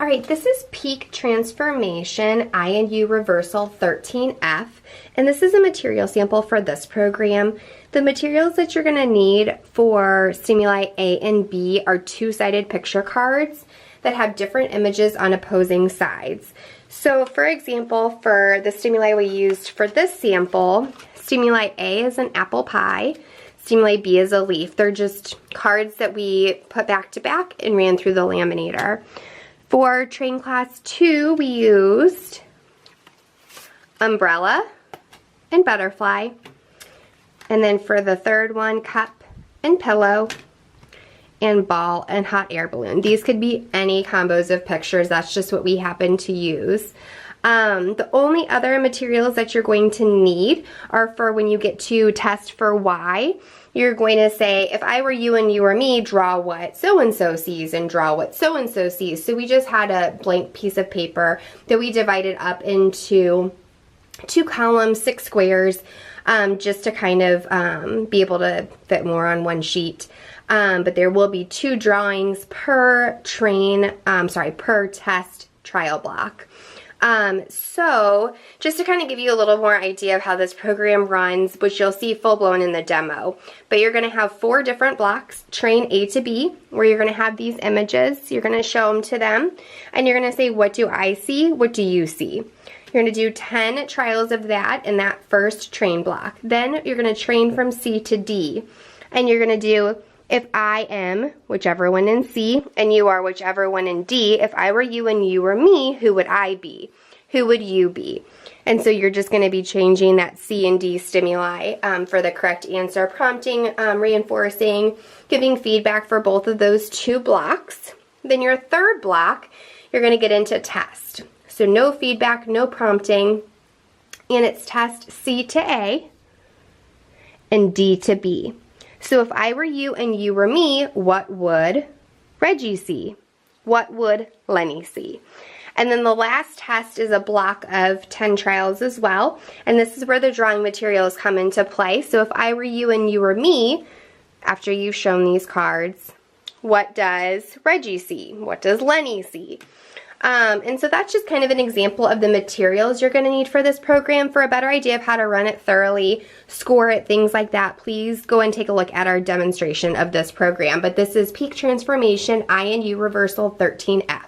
All right, this is Peak Transformation You Reversal-13F, and this is a material sample for this program. The materials that you're gonna need for stimuli A and B are two-sided picture cards that have different images on opposing sides. So for example, for the stimuli we used for this sample, stimuli A is an apple pie, stimuli B is a leaf. They're just cards that we put back to back and ran through the laminator. For train class 2, we used umbrella and butterfly. And then for the third one, cup and pillow and ball and hot air balloon. These could be any combos of pictures. That's just what we happen to use. The only other materials that you're going to need are for when you get to test for Y. You're going to say, if I were you and you were me, draw what so-and-so sees and draw what so-and-so sees. So we just had a blank piece of paper that we divided up into 2 columns, 6 squares, just to kind of be able to fit more on one sheet. But there will be 2 drawings per per test trial block. So just to kind of give you a little more idea of how this program runs, which you'll see full blown in the demo, but you're going to have 4 different blocks, train A to B, where you're going to have these images. You're going to show them to them, and you're going to say, what do I see? What do you see? You're going to do 10 trials of that in that first train block. Then you're going to train from C to D, and you're going to do, if I am whichever one in C and you are whichever one in D, if I were you and you were me, who would I be? Who would you be? And so you're just going to be changing that C and D stimuli for the correct answer, prompting, reinforcing, giving feedback for both of those 2 blocks. Then your third block, you're going to get into test. So no feedback, no prompting, and it's test C to A and D to B. So if I were you and you were me, what would Reggie see? What would Lenny see? And then the last test is a block of 10 trials as well. And this is where the drawing materials come into play. So if I were you and you were me, after you've shown these cards, what does Reggie see? What does Lenny see? And so that's just kind of an example of the materials you're going to need for this program. For a better idea of how to run it thoroughly, score it, things like that, please go and take a look at our demonstration of this program. But this is Peak Transformation You Reversal-13F.